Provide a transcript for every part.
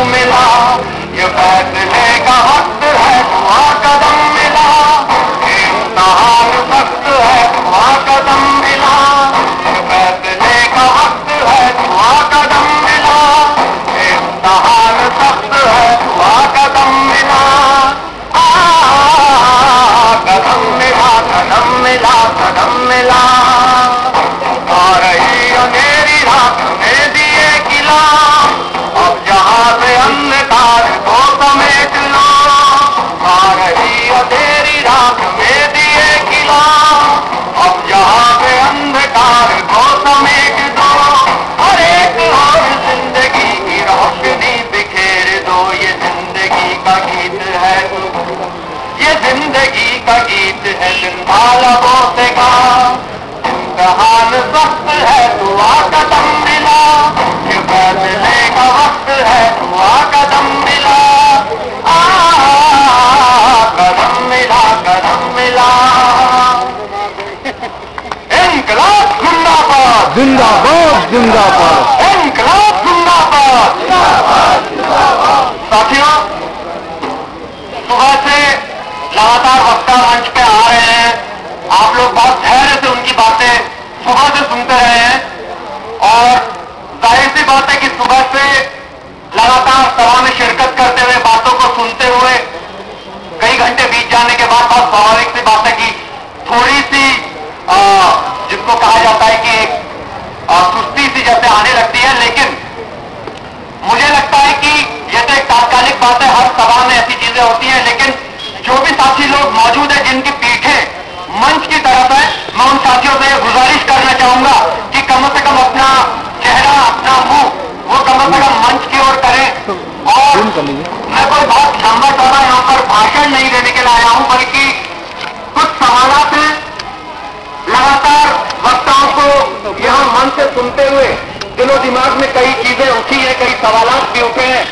मिला, ये फैसले का वक्त है, वहाँ कदम मिला, इम्तिहान सख्त है, वहाँ कदम मिला, ये फैसले का वक्त है, वहाँ कदम मिला, इम्तिहान सख्त है, वहाँ कदम मिला, कदम मिला, कदम मिला, कदम मिला, आ रही अंधेरी रात में दिए किला, अब जहां से अंधकार को समेट लो, आ रही अंधेरी रात में दिए किला, अब जहां से अंधकार को समेट दो, हर एक और जिंदगी की रोशनी बिखेर दो, ये जिंदगी का गीत है, ये जिंदगी का गीत है, जिंदा लबों से गा, इम्तिहान सख्त है, दुआ कदम मिला, ये फैसले का वक्त है, दुआ कदम मिला, कदम मिला, कदम मिला, इनकलाब जिंदाबाद, जिंदाबाद जिंदाबाद, इनकलाब जिंदाबाद, साथियों, सुबह से लगातार वक्ता मंच पे आ रहे हैं, आप लोग बहुत धैर्य से उनकी बातें सुबह से सुनते रहे हैं, और जाहिर सी बात है कि सुबह से लगातार सभा में शिरकत करते हुए, बातों को सुनते हुए कई घंटे बीत जाने के बाद बहुत स्वाभाविक सी बात है कि थोड़ी सी जिसको कहा जाता है कि एक सुस्ती सी जैसे आने लगती है, लेकिन मुझे लगता है कि यह तो एक तात्कालिक बात है, हर सभा में ऐसी चीजें होती हैं, लेकिन जो भी साथी लोग मौजूद है जिनकी पीठें मंच की तरफ है, मैं उन साथियों से गुजारिश करना चाहूंगा कि कम से कम अपना चेहरा, अपना मुंह वो कम से कम मंच की ओर करें, और मैं कोई बहुत लंबा चौड़ा यहाँ पर भाषण नहीं देने के लिए आया हूं, बल्कि कुछ सवालात हैं, लगातार वक्ताओं को यहाँ मन से सुनते हुए दिलो दिमाग में कई चीजें उठी हैं, कई सवालात भी उठे हैं,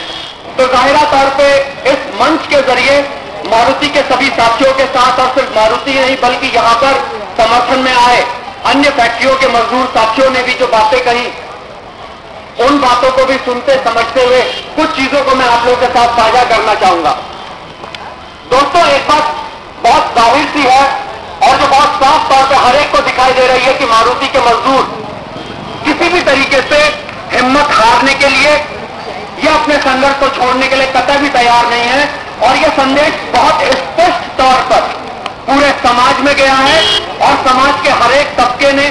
तो जाहिरा तौर पे इस मंच के जरिए मारुति के सभी साथियों के साथ, और सिर्फ मारुति नहीं बल्कि यहाँ पर समर्थन में आए अन्य फैक्ट्रियों के मजदूर साथियों ने भी जो बातें कही, उन बातों को भी सुनते समझते हुए कुछ चीजों को मैं आप लोगों के साथ साझा करना चाहूंगा। दोस्तों, एक बात बहुत जाहिर सी है और जो बहुत साफ तौर पर हर एक को दिखाई दे रही है कि मारुति के मजदूर किसी भी तरीके से हिम्मत हारने के लिए या अपने संघर्ष को छोड़ने के लिए कतई भी तैयार नहीं है, और यह संदेश बहुत स्पष्ट तौर पर पूरे समाज में गया है, और समाज के हर एक तबके ने,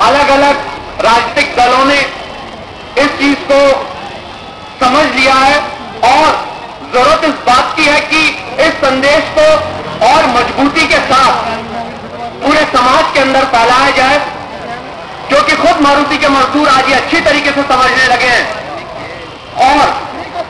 अलग अलग राजनीतिक दलों ने इस चीज को समझ लिया है, और जरूरत इस बात की है कि इस संदेश को और मजबूती के साथ पूरे समाज के अंदर फैलाया जाए, क्योंकि खुद मारुति के मजदूर आज ये अच्छी तरीके से समझने लगे हैं, और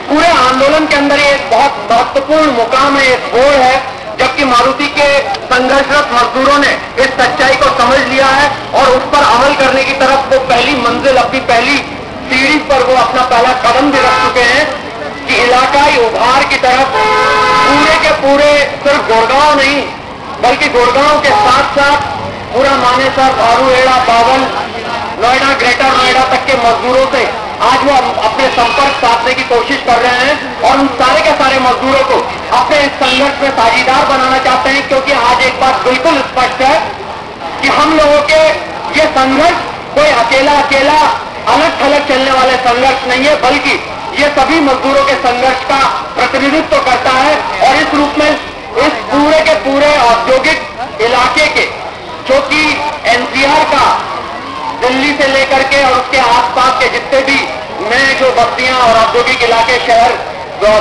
पूरे आंदोलन के अंदर ये एक बहुत महत्वपूर्ण मुकाम है, एक गोल है, जबकि मारुति के संघर्षरत मजदूरों ने इस सच्चाई को समझ लिया है और उस पर अमल करने की तरफ वो पहली मंजिल, अपनी पहली सीढ़ी पर वो अपना पहला कदम भी रख चुके हैं कि इलाकाई उभार की तरफ पूरे के पूरे सिर्फ गुड़गांव नहीं बल्कि गुड़गांव के साथ साथ पूरा मानेसर, भारूहेड़ा, बावल, नोएडा, ग्रेटर नोएडा तक के मजदूरों से आज वो अपने संपर्क साधने की कोशिश कर रहे हैं, और उन सारे के सारे मजदूरों को अपने इस संघर्ष में साझीदार बनाना चाहते हैं, क्योंकि आज एक बात बिल्कुल स्पष्ट है कि हम लोगों के ये संघर्ष कोई अकेला अकेला अलग थलग चलने वाले संघर्ष नहीं है, बल्कि ये सभी मजदूरों के संघर्ष का प्रतिनिधित्व करता है, और इस रूप में इस पूरे के पूरे औद्योगिक इलाके के, जो कि एनसीआर का दिल्ली से लेकर के और उसके आसपास के जितने भी नए जो बस्तियां और औद्योगिक इलाके, शहर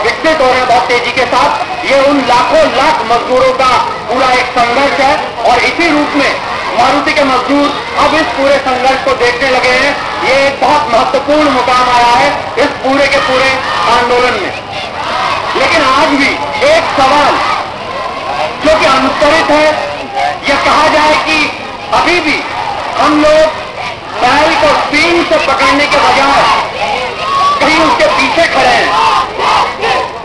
विकसित हो रहे हैं बहुत तेजी के साथ, ये उन लाखों लाख मजदूरों का पूरा एक संघर्ष है, और इसी रूप में मारुति के मजदूर अब इस पूरे संघर्ष को देखने लगे हैं। ये एक बहुत महत्वपूर्ण मुकाम आया है इस पूरे के पूरे आंदोलन में। लेकिन आज भी एक सवाल जो कि अनुत्तरित है, यह कहा जाए कि अभी भी हम लोग बैल को सींग से पकड़ने के बजाय कहीं उसके पीछे खड़े हैं।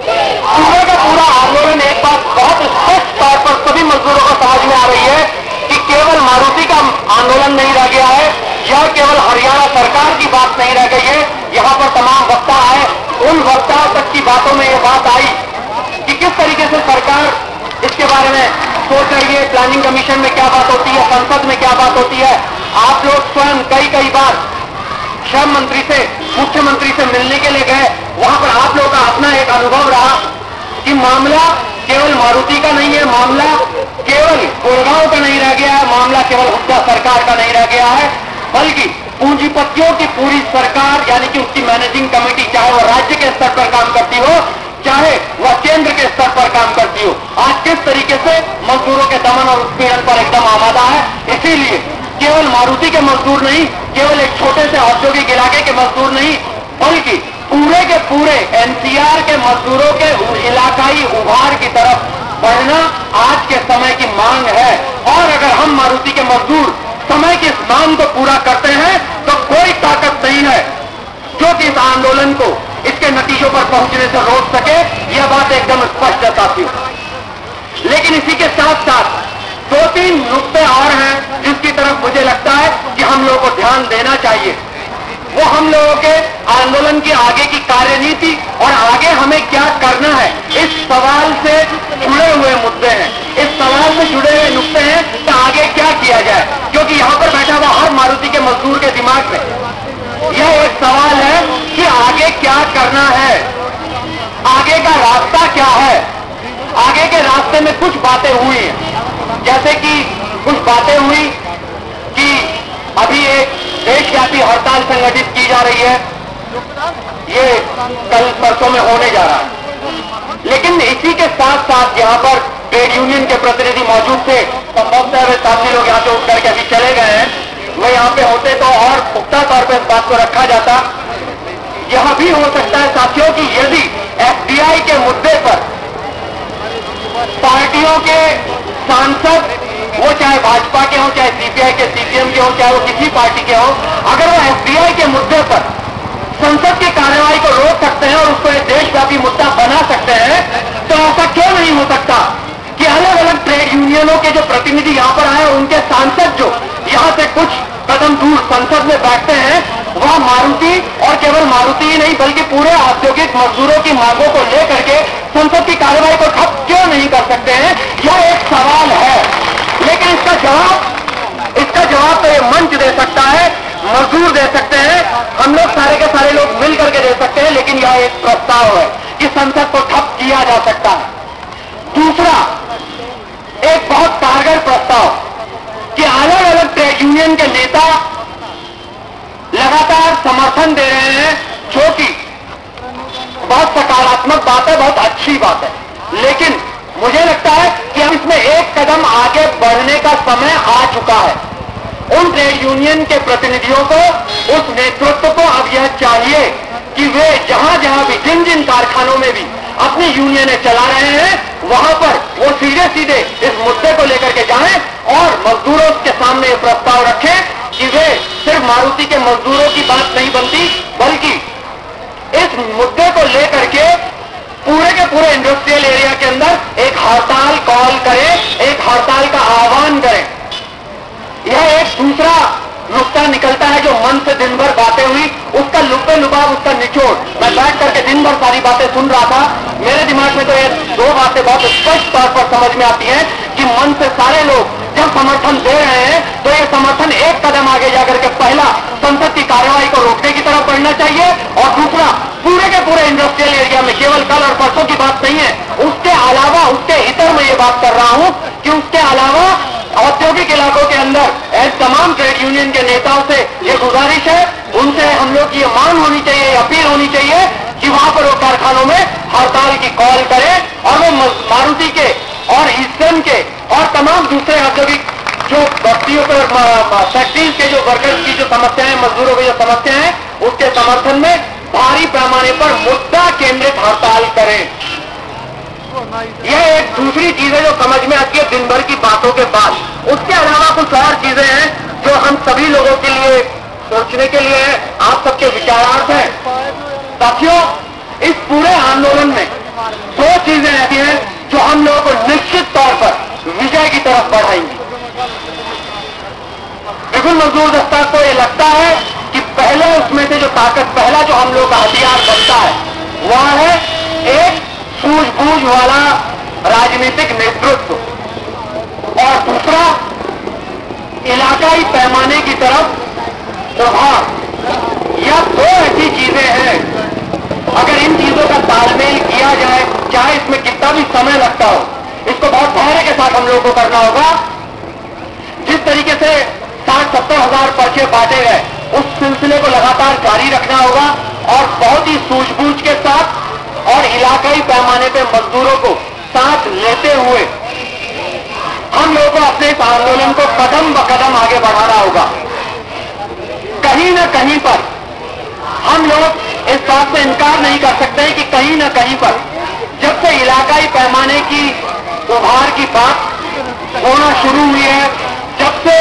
पूरा का पूरा आंदोलन, एक बात बहुत स्पष्ट तौर पर सभी मजदूरों को समझ में आ रही है कि केवल मारुति का आंदोलन नहीं रह गया है, यह केवल हरियाणा सरकार की बात नहीं रह गई है। यहाँ पर तमाम वक्ता आए उन वक्ताओं तक की बातों में यह बात आई कि किस तरीके से सरकार इसके बारे में सोच रही है, प्लानिंग कमीशन में क्या बात होती है, संसद में क्या बात होती है। आप लोग स्वयं कई बार श्रम मंत्री से, मुख्यमंत्री से मिलने के लिए गए, वहां पर आप लोगों का अपना एक अनुभव रहा कि मामला केवल मारुति का नहीं है, मामला केवल गुड़गांव का नहीं रह गया है, मामला केवल हुड्डा सरकार का नहीं रह गया है, बल्कि पूंजीपतियों की पूरी सरकार यानी कि उसकी मैनेजिंग कमेटी, चाहे वह राज्य के स्तर पर काम करती हो, चाहे वह केंद्र के स्तर पर काम करती हो, आज किस तरीके से मजदूरों के दमन और उत्पीड़न पर एकदम आमादा है। इसीलिए केवल मारुति के मजदूर नहीं, केवल एक छोटे से औद्योगिक इलाके के मजदूर नहीं, बल्कि पूरे के पूरे एनसीआर के मजदूरों के इलाकाई उभार की तरफ बढ़ना आज के समय की मांग है। और अगर हम मारुति के मजदूर समय की इस मांग को पूरा करते हैं तो कोई ताकत नहीं है जो कि इस आंदोलन को इसके नतीजों पर पहुंचने से रोक सके। यह बात एकदम स्पष्ट है साथियों। लेकिन इसी के साथ साथ 2-3 नुक्ते और हैं जिसकी तरफ मुझे लगता है कि हम लोगों को ध्यान देना चाहिए। वो हम लोगों के आंदोलन की आगे की कार्यनीति और आगे हमें क्या करना है, इस सवाल से जुड़े हुए मुद्दे हैं, इस सवाल से जुड़े हुए नुक्ते हैं कि आगे क्या किया जाए। क्योंकि यहां पर बैठा हुआ हर मारुति के मजदूर के दिमाग में यह एक सवाल है कि आगे क्या करना है, आगे का रास्ता क्या है। आगे के रास्ते में कुछ बातें हुई हैं, जैसे कि कुछ बातें हुई कि अभी एक देशव्यापी हड़ताल संगठित की जा रही है, ये कल परसों में होने जा रहा है। लेकिन इसी के साथ साथ यहां पर ट्रेड यूनियन के प्रतिनिधि मौजूद थे, संभवतः वे साथी लोग यहां से उठ करके अभी चले गए हैं, वो यहां पे होते तो और पुख्ता तौर पर इस बात को रखा जाता। यह भी हो सकता है साथियों कि यदि एफडीआई के मुद्दे पर पार्टियों के सांसद, वो चाहे भाजपा के हों, चाहे सीपीआई के, सीपीएम के हों, चाहे वो किसी पार्टी के हों, अगर वो एफडीआई के मुद्दे पर संसद की कार्रवाई को रोक सकते हैं और उसको एक देशव्यापी मुद्दा बना सकते हैं, तो ऐसा क्यों नहीं हो सकता कि अलग अलग ट्रेड यूनियनों के जो प्रतिनिधि यहां पर आए, उनके सांसद जो यहां से कुछ कदम दूर संसद में बैठते हैं, वह मारुति और केवल मारुति ही नहीं बल्कि पूरे औद्योगिक मजदूरों की मांगों को लेकर के संसद की कार्रवाई को ठप क्यों नहीं कर सकते हैं, यह एक सवाल है। लेकिन इसका जवाब तो ये मंच दे सकता है, मजदूर दे सकते हैं, हम लोग सारे के सारे लोग मिल करके दे सकते हैं। लेकिन यह एक प्रस्ताव है कि संसद को ठप किया जा सकता है। दूसरा एक बहुत कारगर प्रस्ताव कि अलग अलग ट्रेड यूनियन के नेता लगातार समर्थन दे रहे हैं, जो कि बहुत सकारात्मक बात है, बहुत अच्छी बात है। लेकिन मुझे लगता है कि हम इसमें एक कदम आगे बढ़ने का समय आ चुका है। उन ट्रेड यूनियन के प्रतिनिधियों को, उस नेतृत्व को अब यह चाहिए कि वे जहां जहां भी, जिन जिन कारखानों में भी अपनी यूनियनें चला रहे हैं, वहां पर वो सीधे सीधे इस मुद्दे को लेकर के जाएं और मजदूरों के सामने ये प्रस्ताव रखें कि वे सिर्फ मारुति के मजदूरों की बात नहीं बनती, बल्कि इस मुद्दे को लेकर के पूरे के पूरे इंडस्ट्रियल एरिया के अंदर एक हड़ताल कॉल करें, एक हड़ताल का आह्वान करें। यह एक दूसरा नुक्ता निकलता है जो मन से दिन भर बातें हुई, उसका लुब्बे लुबाब, उसका निचोड़। मैं बैठ करके दिन भर सारी बातें सुन रहा था, मेरे दिमाग में तो ये 2 बातें बहुत स्पष्ट तौर पर समझ में आती हैं कि मन से सारे लोग जब समर्थन दे रहे हैं तो ये समर्थन एक कदम आगे जाकर के पहला संसद की कार्रवाई को रोकने की तरफ बढ़ना चाहिए, और दूसरा पूरे के पूरे इंडस्ट्रियल एरिया में, केवल कल और परसों की बात नहीं है, उसके अलावा, उसके इतर में ये बात कर रहा हूं कि उसके अलावा औद्योगिक इलाकों के अंदर तमाम ट्रेड यूनियन के नेताओं से ये गुजारिश है, उनसे हम लोग की ये मांग होनी चाहिए, अपील होनी चाहिए कि वहां पर वो कारखानों में हड़ताल की कॉल करें और वो मारुति के और ईस्टर्न के और तमाम दूसरे औद्योगिक जो बस्तियों पर, फैक्ट्रीज के जो वर्कर्स की जो समस्याएं, मजदूरों की जो समस्याएं हैं, उसके समर्थन में भारी पैमाने पर मुद्दा केंद्रित हड़ताल करें। यह एक दूसरी चीज है जो समझ में आती है दिन भर की बातों के बाद। उसके अलावा कुछ और चीजें हैं जो हम सभी लोगों के लिए सोचने के लिए है, आप सबके विचारार्थ हैं। साथियों, इस पूरे आंदोलन में 2 चीजें ऐसी हैं जो हम लोगों को निश्चित तौर पर विजय की तरफ बढ़ाएंगी। विभिन्न मजदूर दस्ता को यह लगता है कि पहले उसमें से जो ताकत, पहला जो हम लोग का हथियार बनता है वह है एक सूझबूझ वाला राजनीतिक नेतृत्व और दूसरा इलाकाई पैमाने की तरफ प्रभाव। यह दो ऐसी चीजें हैं, अगर इन चीजों का तालमेल किया जाए, चाहे इसमें कितना भी समय लगता हो, इसको बहुत धैर्य के साथ हम लोगों को करना होगा। जिस तरीके से 60-70 हजार पर्चे बांटे गए, उस सिलसिले को लगातार जारी रखना होगा और बहुत ही सूझबूझ के साथ और इलाकाई पैमाने पे मजदूरों को साथ लेते हुए हम लोगों को अपने इस आंदोलन को कदम ब कदम आगे बढ़ाना होगा। कहीं न कहीं पर हम लोग इस बात से इनकार नहीं कर सकते कि कहीं न कहीं पर जब से इलाकाई पैमाने की उभार की बात होना शुरू हुई है, जब से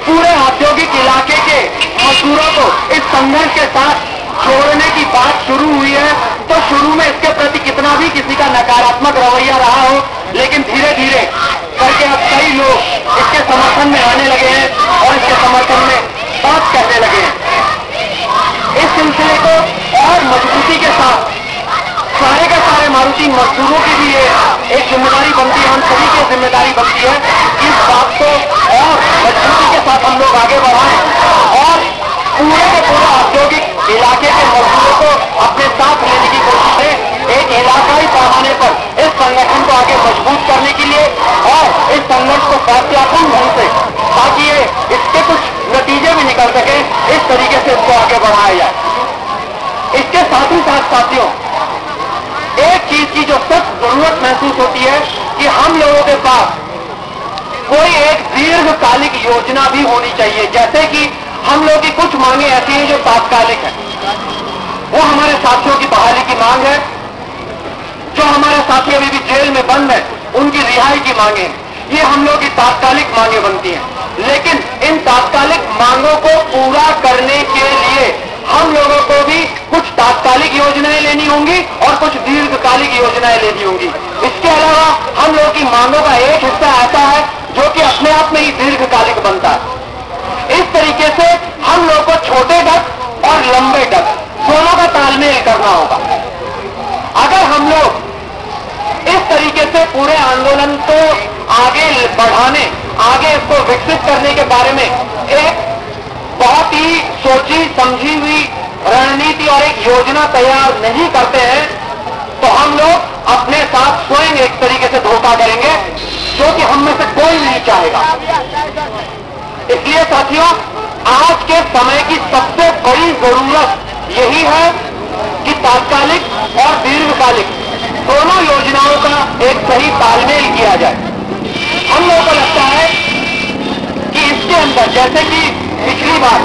पूरे औद्योगिक इलाके के मजदूरों को इस संघर्ष के साथ जोड़ने की बात शुरू हुई है, तो शुरू में इसके प्रति कितना भी किसी का नकारात्मक रवैया रहा हो, लेकिन धीरे धीरे करके अब कई लोग इसके समर्थन में आने लगे हैं और इसके समर्थन में बात कहने लगे हैं। इस सिलसिले को और मजबूती के साथ सारे के सारे मारुति मजदूरों की भी एक जिम्मेदारी बनती है, हम सभी की जिम्मेदारी बनती है कि इस बात को और मजबूती के साथ हम लोग आगे बढ़ाएं और पूरे के पूरे औद्योगिक इलाके के मजदूरों को अपने साथ लेने की कोशिश है, एक इलाकाई पैमाने पर इस संगठन को आगे मजबूत करने के लिए और इस संघर्ष को फैसलाकुन ढंग से, ताकि ये इसके कुछ नतीजे भी निकल सके, इस तरीके से इसको आगे बढ़ाया जाए। इसके साथ ही साथ साथियों, एक चीज की जो सख्त जरूरत महसूस होती है कि हम लोगों के पास कोई एक दीर्घकालिक योजना भी होनी चाहिए। जैसे कि हम लोगों की कुछ मांगे ऐसी हैं जो तात्कालिक है, वो हमारे साथियों की बहाली की मांग है, जो हमारे साथी अभी भी जेल में बंद है उनकी रिहाई की मांगे हैं, ये हम लोगों की तात्कालिक मांगे बनती हैं। लेकिन इन तात्कालिक मांगों को पूरा करने के लिए हम लोगों को भी कुछ तात्कालिक योजनाएं लेनी होंगी और कुछ दीर्घकालिक योजनाएं लेनी होंगी। इसके अलावा हम लोगों की मांगों का एक हिस्सा ऐसा है जो कि अपने आप में ही दीर्घकालिक बनता है। इस तरीके से हम लोगों को छोटे डग और लंबे डग दोनों का तालमेल करना होगा। अगर हम लोग इस तरीके से पूरे आंदोलन को आगे बढ़ाने, आगे इसको विकसित करने के बारे में एक बहुत ही सोची समझी हुई रणनीति और एक योजना तैयार नहीं करते हैं, तो हम लोग अपने साथ स्वयं एक तरीके से धोखा करेंगे, जो कि हम में से कोई नहीं चाहेगा। इसलिए साथियों, आज के समय की सबसे बड़ी जरूरत यही है कि तात्कालिक और दीर्घकालिक दोनों योजनाओं का एक सही तालमेल किया जाए। हम लोगों को लगता है कि इसके अंदर, जैसे कि पिछली बार